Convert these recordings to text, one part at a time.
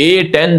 A-10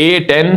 A-10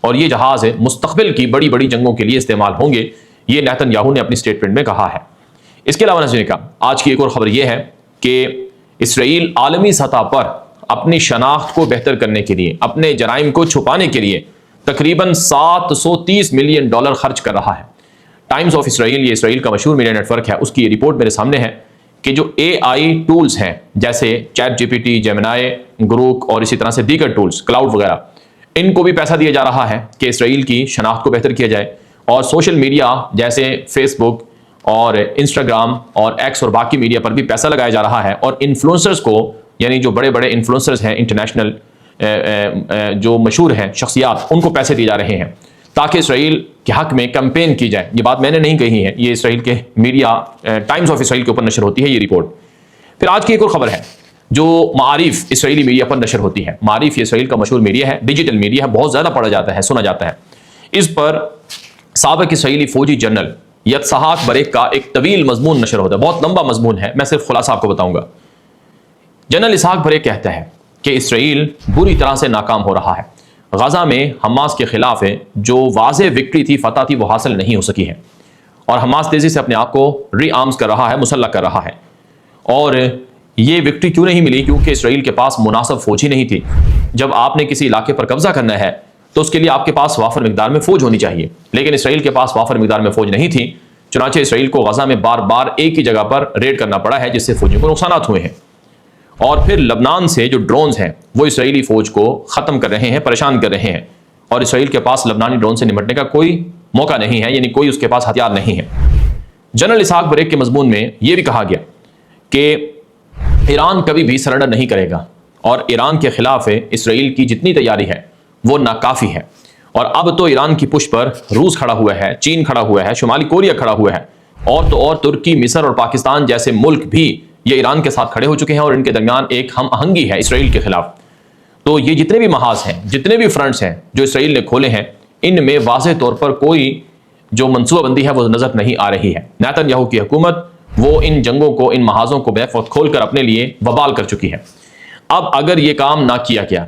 اور یہ جہاز مستقبل کی بڑی بڑی جنگوں کے لیے استعمال ہوں گے، یہ نیتن یاہو نے اپنی اسٹیٹمنٹ میں کہا ہے۔ اس کے علاوہ ناظرین کرام، آج کی ایک اور خبر یہ ہے کہ اسرائیل عالمی سطح پر اپنی شناخت کو بہتر کرنے کے لیے، اپنے جرائم کو چھپانے کے لیے تقریباً $730 ملین خرچ کر رہا ہے۔ ٹائمز آف اسرائیل، یہ اسرائیل کا مشہور میڈیا نیٹ ورک ہے، اس کی یہ رپورٹ میرے سامنے ہے کہ جو AI ٹولز ہیں جیسے چیٹ GPT، جیمنائی، گروک اور اسی طرح سے دیگر ٹولز، کلاؤڈ وغیرہ، ان کو بھی پیسہ دیا جا رہا ہے کہ اسرائیل کی شناخت کو بہتر کیا جائے، اور سوشل میڈیا جیسے فیس بک اور انسٹاگرام اور ایکس اور باقی میڈیا پر بھی پیسہ لگایا جا رہا ہے، اور انفلوئنسرز کو، یعنی جو بڑے بڑے انفلوئنسرز ہیں انٹرنیشنل جو مشہور ہیں شخصیات، ان کو پیسے دیے جا رہے ہیں تاکہ اسرائیل کے حق میں کمپین کی جائے۔ یہ بات میں نے نہیں کہی ہے، یہ اسرائیل کے میڈیا ٹائمز آف اسرائیل کے اوپر نشر ہوتی ہے یہ رپورٹ۔ پھر آج کی ایک اور خبر ہے جو معارف اسرائیلی میڈیا پر نشر ہوتی ہے۔ معارف یہ اسرائیل کا مشہور میڈیا ہے، ڈیجیٹل میڈیا ہے، بہت زیادہ پڑھا جاتا ہے، سنا جاتا ہے۔ اس پر سابق اسرائیلی فوجی جنرل یتسحاق بریک کا ایک طویل مضمون نشر ہوتا ہے، بہت لمبا مضمون ہے، میں صرف خلاصہ آپ کو بتاؤں گا۔ جنرل اسحاق بریک کہتا ہے کہ اسرائیل بری طرح سے ناکام ہو رہا ہے، غزہ میں حماس کے خلاف جو واضح وکٹری تھی، فتح تھی، وہ حاصل نہیں ہو سکی ہے، اور حماس تیزی سے اپنے آپ کو ری آرمز کر رہا ہے، مسلح کر رہا ہے۔ اور یہ وکٹری کیوں نہیں ملی؟ کیونکہ اسرائیل کے پاس مناسب فوج ہی نہیں تھی۔ جب آپ نے کسی علاقے پر قبضہ کرنا ہے تو اس کے لیے آپ کے پاس وافر مقدار میں فوج ہونی چاہیے، لیکن اسرائیل کے پاس وافر مقدار میں فوج نہیں تھی، چنانچہ اسرائیل کو غزہ میں بار بار ایک ہی جگہ پر ریڈ کرنا پڑا ہے، جس سے فوجیوں کو نقصانات ہوئے ہیں۔ اور پھر لبنان سے جو ڈرونز ہیں وہ اسرائیلی فوج کو ختم کر رہے ہیں، پریشان کر رہے ہیں، اور اسرائیل کے پاس لبنانی ڈرون سے نمٹنے کا کوئی موقع نہیں ہے، یعنی کوئی اس کے پاس ہتھیار نہیں ہے۔ جنرل اسحاق بریک کے مضمون میں یہ بھی کہا گیا کہ ایران کبھی بھی سرنڈر نہیں کرے گا، اور ایران کے خلاف اسرائیل کی جتنی تیاری ہے وہ ناکافی ہے، اور اب تو ایران کی پشت پر روس کھڑا ہوا ہے، چین کھڑا ہوا ہے، شمالی کوریا کھڑا ہوا ہے، اور تو اور ترکی، مصر اور پاکستان جیسے ملک بھی یہ ایران کے ساتھ کھڑے ہو چکے ہیں، اور ان کے درمیان ایک ہم آہنگی ہے اسرائیل کے خلاف۔ تو یہ جتنے بھی محاذ ہیں، جتنے بھی فرنٹس ہیں جو اسرائیل نے کھولے ہیں، ان میں واضح طور پر کوئی جو منصوبہ بندی ہے وہ نظر نہیں آ رہی ہے۔ نیتن یاہو کی حکومت وہ ان جنگوں کو، ان محاذوں کو بیک وقت کھول کر اپنے لیے وبال کر چکی ہے۔ اب اگر یہ کام نہ کیا گیا،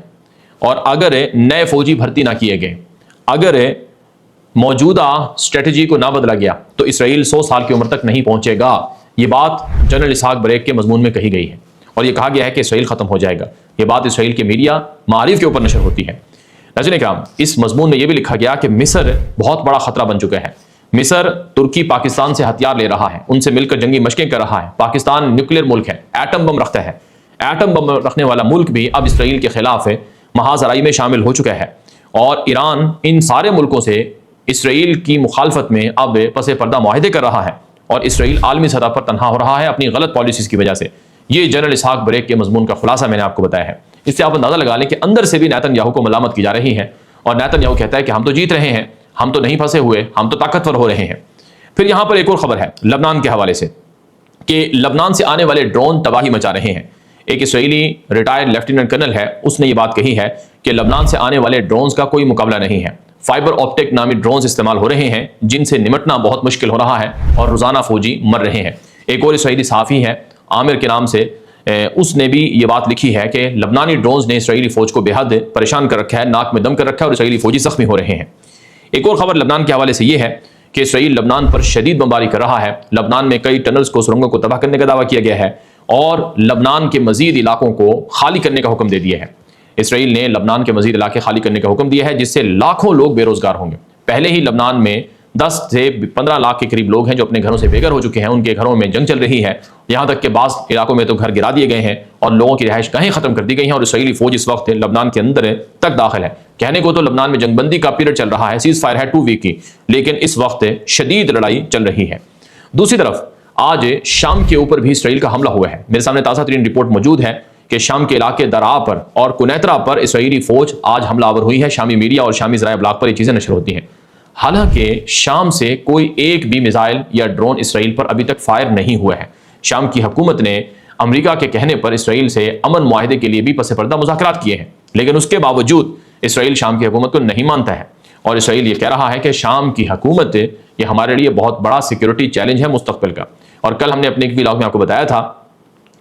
اور اگر نئے فوجی بھرتی نہ کیے گئے، اگر موجودہ اسٹریٹجی کو نہ بدلا گیا، تو اسرائیل 100 سال کی عمر تک نہیں پہنچے گا۔ یہ بات جنرل اسحاق بریک کے مضمون میں کہی گئی ہے، اور یہ کہا گیا ہے کہ اسرائیل ختم ہو جائے گا۔ یہ بات اسرائیل کے میڈیا معارف کے اوپر نشر ہوتی ہے۔ ناظرین کرام، اس مضمون میں یہ بھی لکھا گیا کہ مصر بہت بڑا خطرہ بن چکا ہے۔ مصر ترکی پاکستان سے ہتھیار لے رہا ہے، ان سے مل کر جنگی مشقیں کر رہا ہے۔ پاکستان نیوکلیر ملک ہے، ایٹم بم رکھتا ہے، ایٹم بم رکھنے والا ملک بھی اب اسرائیل کے خلاف محاذ آرائی میں شامل ہو چکا ہے، اور ایران ان سارے ملکوں سے اسرائیل کی مخالفت میں اب پس پردہ معاہدے کر رہا ہے، اور اسرائیل عالمی سطح پر تنہا ہو رہا ہے اپنی غلط پالیسیز کی وجہ سے۔ یہ جنرل اسحاق بریک کے مضمون کا خلاصہ میں نے آپ کو بتایا ہے۔ اس سے آپ اندازہ لگا لیں کہ اندر سے بھی نیتن یاہو کو ملامت کی جا رہی ہے، اور نیتن یاہو کہتا ہے کہ ہم تو جیت رہے ہیں، ہم تو نہیں پھنسے ہوئے، ہم تو طاقتور ہو رہے ہیں۔ پھر یہاں پر ایک اور خبر ہے لبنان کے حوالے سے کہ لبنان سے آنے والے ڈرون تباہی مچا رہے ہیں۔ ایک اسرائیلی ریٹائرڈ لیفٹیننٹ کرنل ہے، اس نے یہ بات کہی ہے کہ لبنان سے آنے والے ڈرونز کا کوئی مقابلہ نہیں ہے۔ فائبر آپٹک نامی ڈرونز استعمال ہو رہے ہیں جن سے نمٹنا بہت مشکل ہو رہا ہے، اور روزانہ فوجی مر رہے ہیں۔ ایک اور اسرائیلی صحافی ہے عامر کے نام سے، اس نے بھی یہ بات لکھی ہے کہ لبنانی ڈرونز نے اسرائیلی فوج کو بے حد پریشان کر رکھا ہے، ناک میں دم کر رکھا ہے، اور اسرائیلی فوجی زخمی ہو رہے ہیں۔ ایک اور خبر لبنان کے حوالے سے یہ ہے کہ اسرائیل لبنان پر شدید بمباری کر رہا ہے۔ لبنان میں کئی ٹنلز کو، سرنگوں کو تباہ کرنے کا دعویٰ کیا گیا ہے، اور لبنان کے مزید علاقوں کو خالی کرنے کا حکم دے دیا ہے۔ اسرائیل نے لبنان کے مزید علاقے خالی کرنے کا حکم دیا ہے، جس سے لاکھوں لوگ بے روزگار ہوں گے۔ پہلے ہی لبنان میں 10 سے 15 لاکھ کے قریب لوگ ہیں جو اپنے گھروں سے بے گھر ہو چکے ہیں، ان کے گھروں میں جنگ چل رہی ہے، یہاں تک کہ بعض علاقوں میں تو گھر گرا دیے گئے ہیں، اور لوگوں کی رہائش گاہیں ختم کر دی گئی ہیں، اور اسرائیلی فوج اس وقت لبنان کے اندر تک داخل ہے۔ کہنے کو تو لبنان میں جنگ بندی کا پیریڈ چل رہا ہے، سیز فائر ہے 2 ویک کی، لیکن اس وقت شدید لڑائی چل رہی ہے۔ دوسری طرف آج شام کے اوپر بھی اسرائیل کا حملہ ہوا ہے۔ میرے سامنے تازہ ترین رپورٹ موجود ہے کہ شام کے علاقے درعا پر اور کنیترا پر اسرائیلی فوج آج حملہ آور ہوئی ہے۔ شامی میڈیا اور شامی ذرائع ابلاغ پر یہ چیزیں نشر ہوتی ہیں، حالانکہ شام سے کوئی ایک بھی میزائل یا ڈرون اسرائیل پر ابھی تک فائر نہیں ہوا ہے۔ شام کی حکومت نے امریکہ کے کہنے پر اسرائیل سے امن معاہدے کے لیے بھی پس پردہ مذاکرات کیے ہیں، لیکن اس کے باوجود اسرائیل شام کی حکومت کو نہیں مانتا ہے، اور اسرائیل یہ کہہ رہا ہے کہ شام کی حکومت یہ ہمارے لیے بہت بڑا سیکیورٹی چیلنج ہے مستقبل کا۔ اور کل ہم نے اپنے ایک ولاگ میں آپ کو بتایا تھا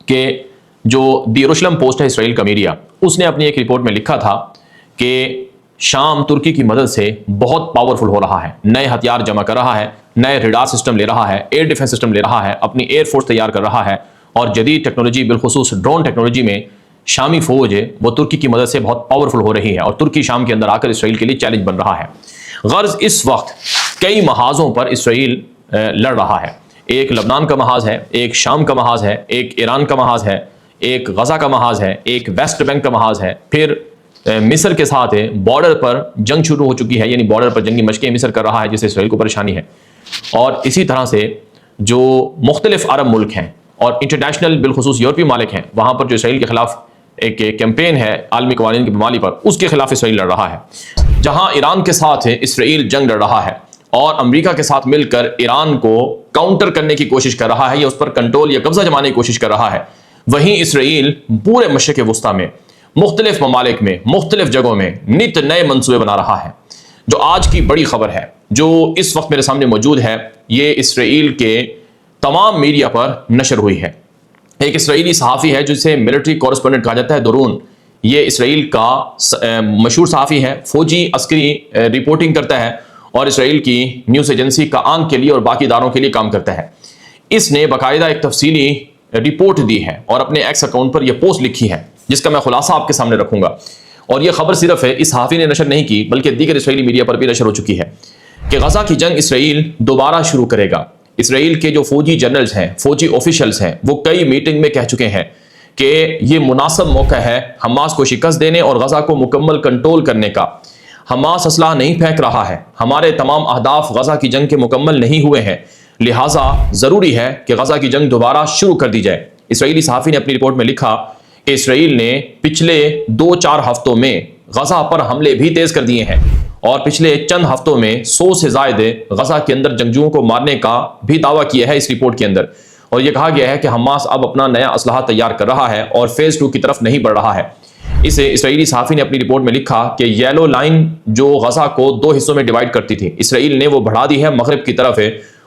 کہ جو دی یروشلم پوسٹ ہے اسرائیل کا میڈیا، اس نے اپنی ایک رپورٹ میں لکھا تھا کہ شام ترکی کی مدد سے بہت پاورفل ہو رہا ہے، نئے ہتھیار جمع کر رہا ہے، نئے ریڈار سسٹم لے رہا ہے، ایئر ڈیفنس سسٹم لے رہا ہے، اپنی ایئر فورس تیار کر رہا ہے، اور جدید ٹیکنالوجی بالخصوص ڈرون ٹیکنالوجی میں شامی فوج ہے وہ ترکی کی مدد سے بہت پاورفل ہو رہی ہے، اور ترکی شام کے اندر آ کر اسرائیل کے لیے چیلنج بن رہا ہے۔ غرض اس وقت کئی محاذوں پر اسرائیل لڑ رہا ہے، ایک لبنان کا محاذ ہے، ایک شام کا محاذ ہے، ایک ایران کا محاذ ہے، ایک غزہ کا محاذ ہے، ایک ویسٹ بینک کا محاذ ہے، پھر مصر کے ساتھ بارڈر پر جنگ شروع ہو چکی ہے، یعنی بارڈر پر جنگی مشقیں مصر کر رہا ہے جس سے اسرائیل کو پریشانی ہے۔ اور اسی طرح سے جو مختلف عرب ملک ہیں اور انٹرنیشنل بالخصوص یورپی ممالک ہیں، وہاں پر جو اسرائیل کے خلاف ایک کیمپین ہے عالمی قوانین کی پامالی پر، اس کے خلاف اسرائیل لڑ رہا ہے۔ جہاں ایران کے ساتھ اسرائیل جنگ لڑ رہا ہے اور امریکہ کے ساتھ مل کر ایران کو کاؤنٹر کرنے کی کوشش کر رہا ہے یا اس پر کنٹرول یا قبضہ جمانے کی کوشش کر رہا ہے، وہیں اسرائیل پورے مشرق وسطیٰ میں مختلف ممالک میں مختلف جگہوں میں نت نئے منصوبے بنا رہا ہے۔ جو آج کی بڑی خبر ہے جو اس وقت میرے سامنے موجود ہے، یہ اسرائیل کے تمام میڈیا پر نشر ہوئی ہے۔ ایک اسرائیلی صحافی ہے جسے ملٹری کورسپونڈنٹ کہا جاتا ہے، درون، یہ اسرائیل کا مشہور صحافی ہے، فوجی عسکری رپورٹنگ کرتا ہے اور اسرائیل کی نیوز ایجنسی کا آنکھ کے لیے اور باقی اداروں کے لیے کام کرتا ہے۔ اس نے باقاعدہ ایک تفصیلی رپورٹ دی ہے اور اپنے ایکس اکاؤنٹ پر یہ پوسٹ لکھی ہے جس کا میں خلاصہ آپ کے سامنے رکھوں گا۔ اور یہ خبر صرف اس صحافی نے نشر نہیں کی بلکہ دیگر اسرائیلی میڈیا پر بھی نشر ہو چکی ہے کہ غزہ کی جنگ اسرائیل دوبارہ شروع کرے گا۔ اسرائیل کے جو فوجی جنرلز ہیں، فوجی آفیشلز ہیں، وہ کئی میٹنگ میں کہہ چکے ہیں کہ یہ مناسب موقع ہے حماس کو شکست دینے اور غزہ کو مکمل کنٹرول کرنے کا۔ حماس اسلحہ نہیں پھینک رہا ہے، ہمارے تمام اہداف غزہ کی جنگ کے مکمل نہیں ہوئے ہیں، لہٰذا ضروری ہے کہ غزہ کی جنگ دوبارہ شروع کر دی جائے۔ اسرائیلی صحافی نے اپنی رپورٹ میں لکھا کہ اسرائیل نے پچھلے 2-4 ہفتوں میں غزہ پر حملے بھی تیز کر دیے ہیں اور پچھلے چند ہفتوں میں 100 سے زائد غزہ کے اندر جنگجوؤں کو مارنے کا بھی دعویٰ کیا ہے اس رپورٹ کے اندر، اور یہ کہا گیا ہے کہ حماس اب اپنا نیا اسلحہ تیار کر رہا ہے اور فیز 2 کی طرف نہیں بڑھ رہا ہے۔ اس اسرائیلی صحافی نے اپنی رپورٹ میں لکھا کہ یلو لائن جو غزہ کو 2 حصوں میں ڈیوائیڈ کرتی تھی، اسرائیل نے وہ بڑھا دی ہے مغرب کی طرف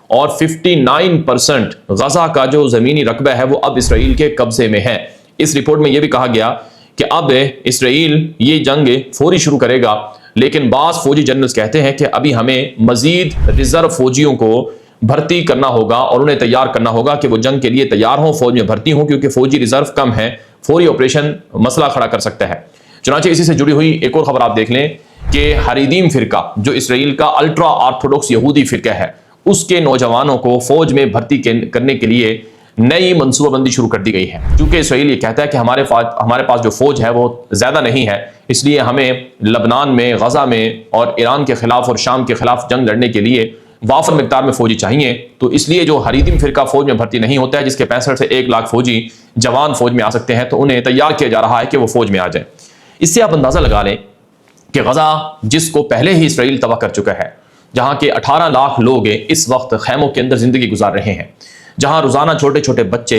اور 59% غزہ کا جو زمینی رقبہ ہے وہ اب اسرائیل کے قبضے میں ہے۔ اس رپورٹ میں یہ بھی کہا گیا کہ اب اسرائیل یہ جنگ فوری شروع کرے گا، لیکن بعض فوجی جنرلز کہتے ہیں کہ ابھی ہمیں مزید ریزرو فوجیوں کو بھرتی کرنا ہوگا اور انہیں تیار کرنا ہوگا کہ وہ جنگ کے لیے تیار ہوں، فوج میں بھرتی ہوں، کیونکہ فوجی ریزرو کم ہے، فوری آپریشن مسئلہ کھڑا کر سکتا ہے۔ چنانچہ اسی سے جڑی ہوئی ایک اور خبر آپ دیکھ لیں کہ حریدیم فرقہ جو اسرائیل کا الٹرا آرتھوڈوکس یہودی فرقہ ہے، اس کے نوجوانوں کو فوج میں بھرتی کرنے کے لیے نئی منصوبہ بندی شروع کر دی گئی ہے، کیونکہ اسرائیل یہ کہتا ہے کہ ہمارے پاس جو فوج ہے وہ زیادہ نہیں ہے، اس لیے ہمیں لبنان میں، غزہ میں اور ایران کے خلاف اور شام کے خلاف جنگ لڑنے کے لیے وافر مقدار میں فوجی چاہیے۔ تو اس لیے جو حریدیم فرقہ فوج میں بھرتی نہیں ہوتا ہے، جس کے 65 سے 1 لاکھ فوجی جوان فوج میں آ سکتے ہیں، تو انہیں تیار کیا جا رہا ہے کہ وہ فوج میں آ جائیں۔ اس سے آپ اندازہ لگا لیں کہ غزہ جس کو پہلے ہی اسرائیل تباہ کر چکا ہے، جہاں کے 18 لاکھ لوگ اس وقت خیموں کے اندر زندگی گزار رہے ہیں، جہاں روزانہ چھوٹے چھوٹے بچے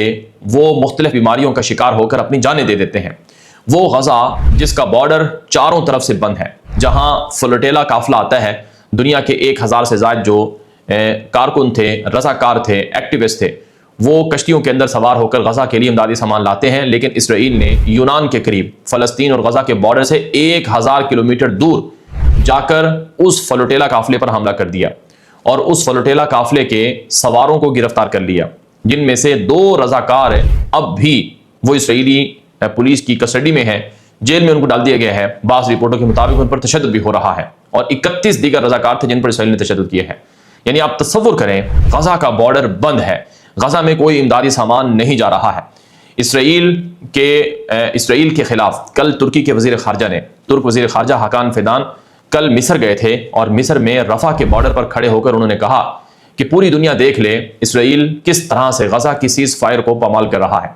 وہ مختلف بیماریوں کا شکار ہو کر اپنی جانیں دے دیتے ہیں، وہ غزہ جس کا بارڈر چاروں طرف سے بند ہے، جہاں فلوٹیلا قافلہ آتا ہے، دنیا کے 1000 سے زائد جو کارکن تھے، رضاکار تھے، ایکٹیوسٹ تھے، وہ کشتیوں کے اندر سوار ہو کر غزہ کے لیے امدادی سامان لاتے ہیں، لیکن اسرائیل نے یونان کے قریب فلسطین اور غزہ کے بارڈر سے 1000 کلومیٹر دور جا کر اس فلوٹیلا قافلے پر حملہ کر دیا اور اس فلوٹیلا قافلے کے سواروں کو گرفتار کر لیا، جن میں سے 2 رضاکار اب بھی وہ اسرائیلی پولیس کی کسٹڈی میں ہیں، جیل میں ان کو ڈال دیا گیا ہے۔ بعض رپورٹوں کے مطابق ان پر تشدد بھی ہو رہا ہے اور 31 دیگر رضاکار تھے جن پر اسرائیل نے تشدد کیا ہے۔ یعنی آپ تصور کریں، غزہ کا بارڈر بند ہے، غزہ میں کوئی امدادی سامان نہیں جا رہا ہے۔ اسرائیل کے خلاف کل ترکی کے وزیر خارجہ نے، ترک وزیر خارجہ حاکان فیدان کل مصر گئے تھے اور مصر میں رفح کے بارڈر پر کھڑے ہو کر انہوں نے کہا کہ پوری دنیا دیکھ لے اسرائیل کس طرح سے غزہ کی سیز فائر کو پامال کر رہا ہے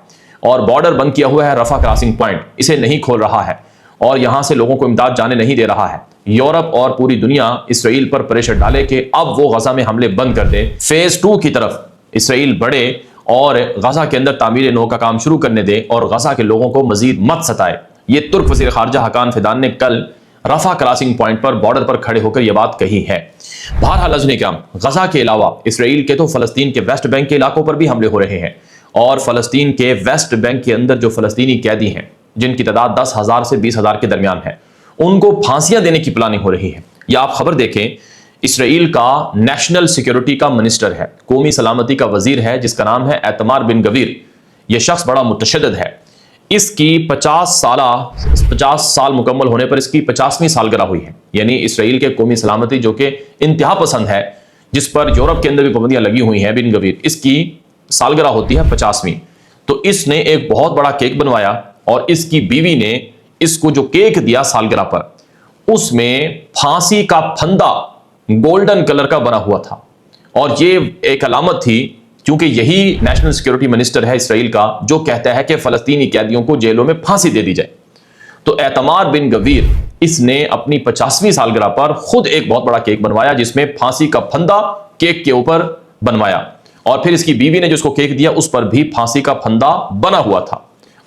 اور بارڈر بند کیا ہوا ہے، رفح کراسنگ پوائنٹ، اسے نہیں کھول رہا ہے اور یہاں سے لوگوں کو امداد جانے نہیں دے رہا ہے۔ یورپ اور پوری دنیا اسرائیل پر پریشر ڈالے کہ اب وہ غزہ میں حملے بند کر دے، فیز 2 کی طرف اسرائیل بڑھے اور غزہ کے اندر تعمیر نو کا کام شروع کرنے دے اور غزہ کے لوگوں کو مزید مت ستائے۔ یہ ترک وزیر خارجہ حاکان فیدان نے کل رفح کراسنگ پوائنٹ پر بارڈر پر کھڑے ہو کر یہ بات کہی ہے۔ بہرحال عزیزان کرام، غزہ کے علاوہ اسرائیل کے تو فلسطین کے ویسٹ بینک کے علاقوں پر بھی حملے ہو رہے ہیں اور فلسطین کے ویسٹ بینک کے اندر جو فلسطینی قیدی ہیں، جن کی تعداد 10,000 سے 20,000 کے درمیان ہے، ان کو پھانسیاں دینے کی پلاننگ ہو رہی ہے۔ یا آپ خبر دیکھیں، اسرائیل کا نیشنل سیکیورٹی کا منسٹر ہے، قومی سلامتی کا وزیر ہے، جس کا نام ہے ایتمار بن گویر۔ یہ شخص بڑا متشدد ہے۔ اس کی 50 سال مکمل ہونے پر اس کی 50ویں سالگرہ ہوئی ہے۔ یعنی اسرائیل کے قومی سلامتی جو کہ انتہا پسند ہے، جس پر یورپ کے اندر بھی پابندیاں لگی ہوئی ہیں، بن گویر، اس کی سالگرہ ہوتی ہے 50ویں۔ تو اس نے ایک بہت بڑا کیک بنوایا اور اس کی بیوی نے اس کو جو کیک دیا سالگرہ پر، اس میں پھانسی کا پھندا گولڈن کلر کا بنا ہوا تھا۔ اور یہ ایک علامت تھی، کیونکہ یہی نیشنل سیکیورٹی منسٹر ہے اسرائیل کا جو کہتا ہے کہ فلسطینی قیدیوں کو جیلوں میں پھانسی دے دی جائے۔ تو ایتمار بن گویر اس نے اپنی 50ویں سالگرہ پر خود ایک بہت بڑا کیک بنوایا، جس میں پھانسی کا پھندا کیک کے اوپر بنوایا، اور پھر اس کی بیوی نے جس کو کیک دیا اس پر بھی پھانسی کا پھندا بنا ہوا تھا،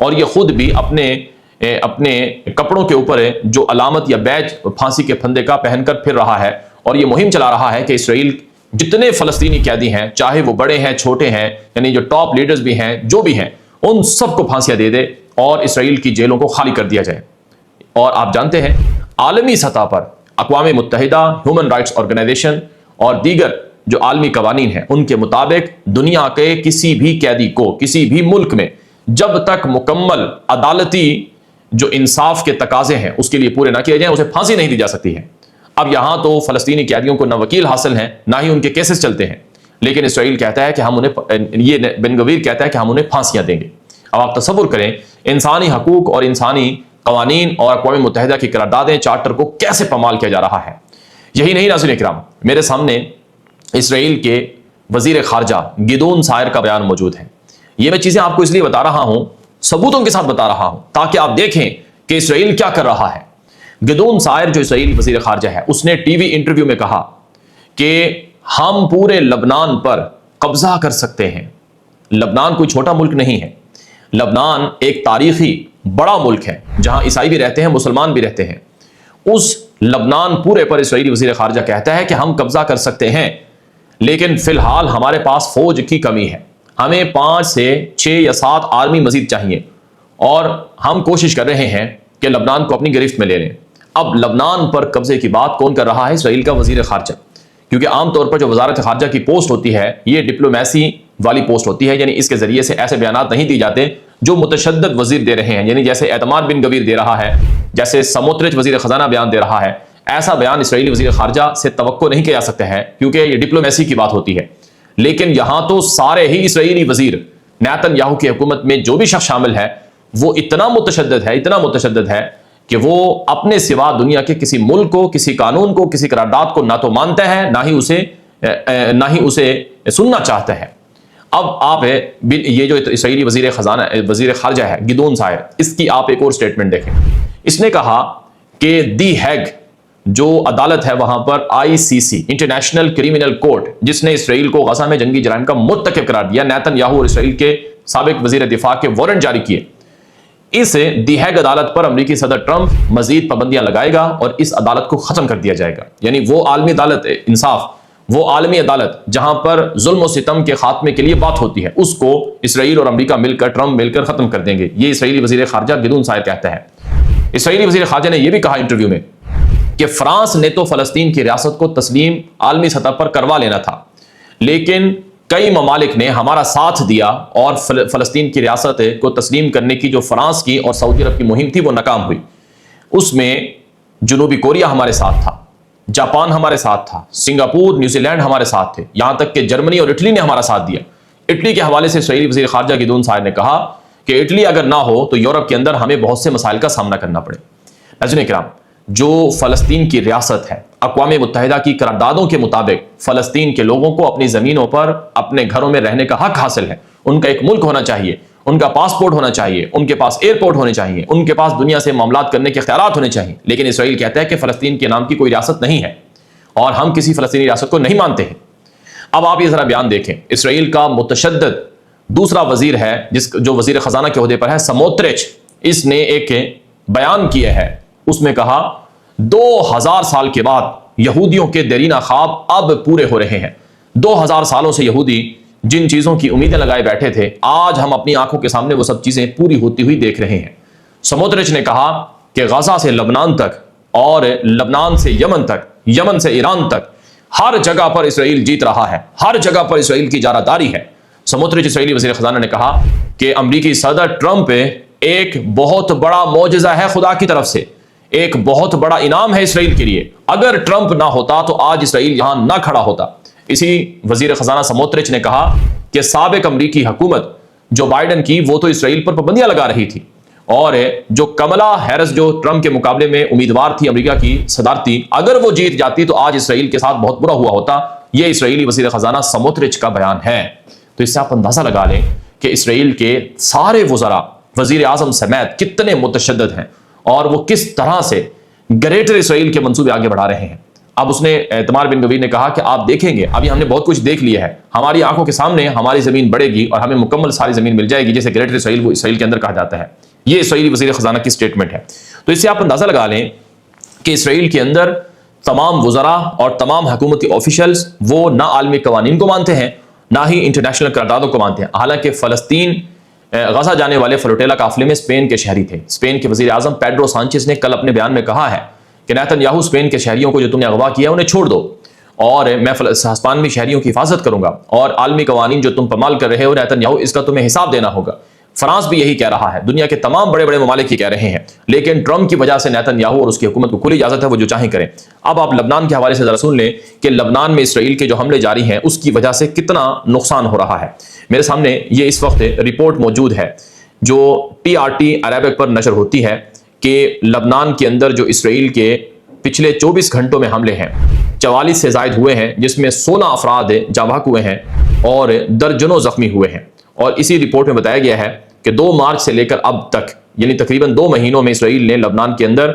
اور یہ خود بھی اپنے کپڑوں کے اوپر جو علامت یا بیج پھانسی کے پھندے کا پہن کر پھر رہا ہے، اور یہ مہم چلا رہا ہے کہ اسرائیل جتنے فلسطینی قیدی ہیں، چاہے وہ بڑے ہیں چھوٹے ہیں، یعنی جو ٹاپ لیڈرز بھی ہیں، جو بھی ہیں، ان سب کو پھانسیاں دے دے اور اسرائیل کی جیلوں کو خالی کر دیا جائے۔ اور آپ جانتے ہیں عالمی سطح پر اقوام متحدہ، ہیومن رائٹس آرگنائزیشن اور دیگر جو عالمی قوانین ہیں، ان کے مطابق دنیا کے کسی بھی قیدی کو کسی بھی ملک میں جب تک مکمل عدالتی جو انصاف کے تقاضے ہیں اس کے لیے پورے نہ کیے جائیں، اسے پھانسی نہیں دی جا سکتی ہے۔ اب یہاں تو فلسطینی قیدیوں کو نہ وکیل حاصل ہیں، نہ ہی ان کے کیسز چلتے ہیں، لیکن اسرائیل کہتا ہے کہ ہم یہ بن گویر کہتا ہے کہ ہم انہیں پھانسیاں دیں گے۔ اب آپ تصور کریں انسانی حقوق اور انسانی قوانین اور اقوام متحدہ کی قراردادیں، چارٹر کو کیسے پامال کیا جا رہا ہے۔ یہی نہیں ناظرین اکرام، میرے سامنے اسرائیل کے وزیر خارجہ گیدون سائر کا بیان موجود ہے۔ یہ میں چیزیں آپ کو اس لیے بتا رہا ہوں، ثبوتوں کے ساتھ بتا رہا ہوں، تاکہ آپ دیکھیں کہ اسرائیل کیا کر رہا ہے۔ گیدون سائر جو اسرائیلی وزیر خارجہ ہے، اس نے ٹی وی انٹرویو میں کہا کہ ہم پورے لبنان پر قبضہ کر سکتے ہیں۔ لبنان کوئی چھوٹا ملک نہیں ہے، لبنان ایک تاریخی بڑا ملک ہے جہاں عیسائی بھی رہتے ہیں، مسلمان بھی رہتے ہیں۔ اس لبنان پورے پر اسرائیلی وزیر خارجہ کہتا ہے کہ ہم قبضہ کر سکتے ہیں، لیکن فی الحال ہمارے پاس فوج کی کمی ہے، ہمیں 5 سے 6 یا 7 آرمی مزید چاہیے، اور ہم کوشش کر رہے ہیں کہ لبنان کو اپنی گرفت میں لے لیں۔ اب لبنان پر قبضے کی بات کون کر رہا ہے؟ اسرائیل کا وزیر خارجہ، کیونکہ عام طور پر جو وزارت خارجہ کی پوسٹ ہوتی ہے یہ ڈپلومیسی والی پوسٹ ہوتی ہے، یعنی اس کے ذریعے سے ایسے بیانات نہیں دی جاتے جو متشدد وزیر دے رہے ہیں، یعنی جیسے ایتمار بن گویر دے رہا ہے، جیسے سموترچ وزیر خزانہ بیان دے رہا ہے، ایسا بیان اسرائیلی وزیر خارجہ سے توقع نہیں کیا جا سکتا ہے، کیونکہ یہ ڈپلومیسی کی بات ہوتی ہے۔ لیکن یہاں تو سارے ہی اسرائیلی وزیر، نیتن یاہو کی حکومت میں جو بھی شخص شامل ہے، وہ اتنا متشدد ہے کہ وہ اپنے سوا دنیا کے کسی ملک کو، کسی قانون کو، کسی قرارداد کو نہ تو مانتا ہے، نہ ہی اسے سننا چاہتا ہے۔ اب آپ یہ جو اسرائیلی وزیر خارجہ ہے گیدون سائر، اس کی آپ ایک اور سٹیٹمنٹ دیکھیں۔ اس نے کہا کہ دی ہیگ جو عدالت ہے وہاں پر ICC انٹرنیشنل کرمنل کورٹ، جس نے اسرائیل کو غزہ میں جنگی جرائم کا مرتکب قرار دیا، نیتن یاہو اور اسرائیل کے سابق وزیر دفاع کے وارنٹ جاری کیے، اس دی ہیگ عدالت پر امریکی صدر ٹرمپ مزید پابندیاں لگائے گا اور اس عدالت کو ختم کر دیا جائے گا۔ یعنی وہ عالمی عدالت انصاف، وہ عالمی عدالت جہاں پر ظلم و ستم کے خاتمے کے لیے بات ہوتی ہے، اس کو اسرائیل اور امریکہ مل کر، ٹرمپ مل کر ختم کر دیں گے، یہ اسرائیلی وزیر خارجہ گیدون سائر کہتا ہے۔ اسرائیلی وزیر خارجہ نے یہ بھی کہا انٹرویو میں کہ فرانس نے تو فلسطین کی ریاست کو تسلیم عالمی سطح پر کروا لینا تھا، لیکن کئی ممالک نے ہمارا ساتھ دیا اور فلسطین کی ریاست کو تسلیم کرنے کی جو فرانس کی اور سعودی عرب کی مہم تھی وہ ناکام ہوئی۔ اس میں جنوبی کوریا ہمارے ساتھ تھا، جاپان ہمارے ساتھ تھا، سنگاپور، نیوزی لینڈ ہمارے ساتھ تھے، یہاں تک کہ جرمنی اور اٹلی نے ہمارا ساتھ دیا۔ اٹلی کے حوالے سے اسرائیلی وزیر خارجہ گیدون سائر نے کہا کہ اٹلی اگر نہ ہو تو یورپ کے اندر ہمیں بہت سے مسائل کا سامنا کرنا پڑے۔ ناظرین کرام، جو فلسطین کی ریاست ہے، اقوام متحدہ کی قراردادوں کے مطابق فلسطین کے لوگوں کو اپنی زمینوں پر اپنے گھروں میں رہنے کا حق حاصل ہے، ان کا ایک ملک ہونا چاہیے، ان کا پاسپورٹ ہونا چاہیے، ان کے پاس ایئرپورٹ ہونے چاہیے، ان کے پاس دنیا سے معاملات کرنے کے اختیارات ہونے چاہیے۔ لیکن اسرائیل کہتا ہے کہ فلسطین کے نام کی کوئی ریاست نہیں ہے اور ہم کسی فلسطینی ریاست کو نہیں مانتے ہیں۔ اب آپ یہ ذرا بیان دیکھیں، اسرائیل کا متشدد دوسرا وزیر ہے جو وزیر خزانہ کے عہدے پر ہے، سموترچ، اس نے ایک بیان کیا ہے، اس میں کہا 2000 سال کے بعد یہودیوں کے دیرینہ خواب اب پورے ہو رہے ہیں۔ 2000 سالوں سے یہودی جن چیزوں کی امیدیں لگائے بیٹھے تھے، آج ہم اپنی آنکھوں کے سامنے وہ سب چیزیں پوری ہوتی ہوئی دیکھ رہے ہیں۔ سموترچ نے کہا کہ غزہ سے لبنان تک اور لبنان سے یمن تک، یمن سے ایران تک ہر جگہ پر اسرائیل جیت رہا ہے، ہر جگہ پر اسرائیل کی جارہ داری ہے۔ سموترچ اسرائیلی وزیر خزانہ نے کہا کہ امریکی صدر ٹرمپ ایک بہت بڑا معجزہ ہے خدا کی طرف سے، ایک بہت بڑا انعام ہے اسرائیل کے لیے۔ اگر ٹرمپ نہ ہوتا تو آج اسرائیل یہاں نہ کھڑا ہوتا۔ اسی وزیر خزانہ سموترچ نے کہا کہ سابق امریکی حکومت جو بائیڈن کی، وہ تو اسرائیل پر پابندیاں لگا رہی تھی، اور جو کملا ہیرس جو ٹرمپ کے مقابلے میں امیدوار تھی امریکہ کی صدارتی، اگر وہ جیت جاتی تو آج اسرائیل کے ساتھ بہت برا ہوا ہوتا۔ یہ اسرائیلی وزیر خزانہ سموترچ کا بیان ہے۔ تو اس سے آپ اندازہ لگا لیں کہ اسرائیل کے سارے وزراء وزیر اعظم سمیت کتنے متشدد ہیں، اور وہ کس طرح سے گریٹر اسرائیل کے منصوبے آگے بڑھا رہے ہیں۔ اب اس نے ایتمار بن گویر نے کہا کہ آپ دیکھیں گے، ابھی ہم نے بہت کچھ دیکھ لیا ہے، ہماری آنکھوں کے سامنے ہماری زمین بڑھے گی اور ہمیں مکمل ساری زمین مل جائے گی، جیسے گریٹر اسرائیل وہ اسرائیل کے اندر کہا جاتا ہے۔ یہ اسرائیلی وزیر خزانہ کی سٹیٹمنٹ ہے۔ تو اس سے آپ اندازہ لگا لیں کہ اسرائیل کے اندر تمام وزراء اور تمام حکومتی آفیشلز وہ نہ عالمی قوانین کو مانتے ہیں، نہ ہی انٹرنیشنل قراردادوں کو مانتے ہیں۔ حالانکہ فلسطین غزہ جانے والے فلوٹیلا قافلے میں اسپین کے شہری تھے۔ اسپین کے وزیر اعظم پیڈرو سانچیز نے کل اپنے بیان میں کہا ہے کہ نیتن یاہو اسپین کے شہریوں کو جو تم نے اغوا کیا انہیں چھوڑ دو، اور میں ہسپانوی شہریوں کی حفاظت کروں گا، اور عالمی قوانین جو تم پامال کر رہے ہو نیتن یاہو، اس کا تمہیں حساب دینا ہوگا۔ فرانس بھی یہی کہہ رہا ہے، دنیا کے تمام بڑے بڑے ممالک یہ کہہ رہے ہیں، لیکن ٹرمپ کی وجہ سے نیتن یاہو اور اس کی حکومت کو کھلی اجازت ہے، وہ جو چاہیں کریں۔ اب آپ لبنان کے حوالے سے ذرا سن لیں کہ لبنان میں اسرائیل کے جو حملے جاری ہیں اس کی وجہ سے کتنا نقصان ہو رہا ہے۔ میرے سامنے یہ اس وقت رپورٹ موجود ہے جو TRT عربک پر نشر ہوتی ہے کہ لبنان کے اندر جو اسرائیل کے پچھلے 24 گھنٹوں میں حملے ہیں 44 سے زائد ہوئے ہیں، جس میں 16 افراد جاں بحق ہوئے ہیں اور درجنوں زخمی ہوئے ہیں۔ اور اسی رپورٹ میں بتایا گیا ہے کہ 2 مارچ سے لے کر اب تک، یعنی تقریباً 2 مہینوں میں اسرائیل نے لبنان کے اندر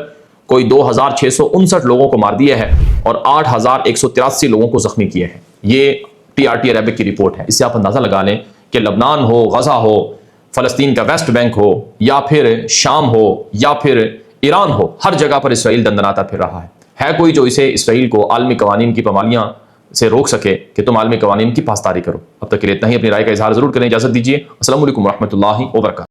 کوئی 2659 لوگوں کو مار دیا ہے اور 8183 لوگوں کو زخمی کیا ہے۔ یہ TRT عربک کی رپورٹ ہے۔ اس سے آپ اندازہ لگا لیں کہ لبنان ہو، غزہ ہو، فلسطین کا ویسٹ بینک ہو، یا پھر شام ہو، یا پھر ایران ہو، ہر جگہ پر اسرائیل دندناتا پھر رہا ہے کوئی جو اسے اسرائیل کو عالمی قوانین کی پامالیاں سے روک سکے کہ تم عالمی قوانین کی پاسداری کرو؟ اب تک کے لیے اتنا ہی۔ اپنی رائے کا اظہار ضرور کریں، اجازت دیجیے۔ السلام علیکم ورحمۃ اللہ وبرکاتہ۔